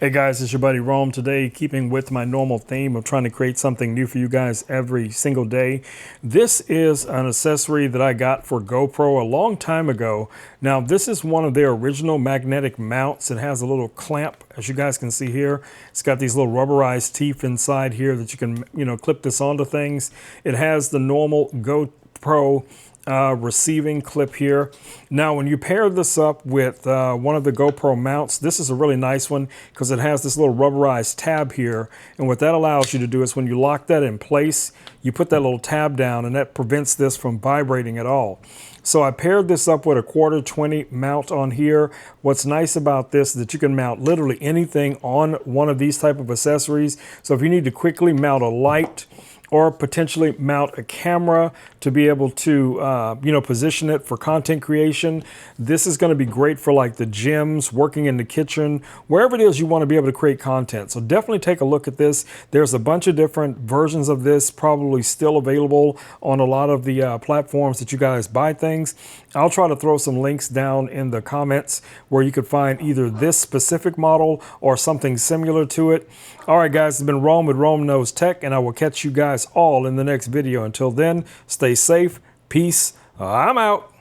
Hey guys, it's your buddy Rome today, keeping with my normal theme of trying to create something new for you guys every single day. This is an accessory that I got for GoPro a long time ago. Now, this is one of their original magnetic mounts. It has a little clamp, as you guys can see here. It's got these little rubberized teeth inside here that you can, clip this onto things. It has the normal GoPro receiving clip here. Now, when you pair this up with one of the GoPro mounts, this is a really nice one because it has this little rubberized tab here. And what that allows you to do is when you lock that in place, you put that little tab down and that prevents this from vibrating at all. So I paired this up with a 1/4 mount on here. What's nice about this is that you can mount literally anything on one of these type of accessories. So if you need to quickly mount a light, or potentially mount a camera to be able to, position it for content creation. This is gonna be great for like the gyms, working in the kitchen, wherever it is you wanna be able to create content. So definitely take a look at this. There's a bunch of different versions of this, probably still available on a lot of the platforms that you guys buy things. I'll try to throw some links down in the comments where you could find either this specific model or something similar to it. All right, guys, it's been Rome with Rome Knows Tech, and I will catch you guys all in the next video. Until then, stay safe. Peace. I'm out.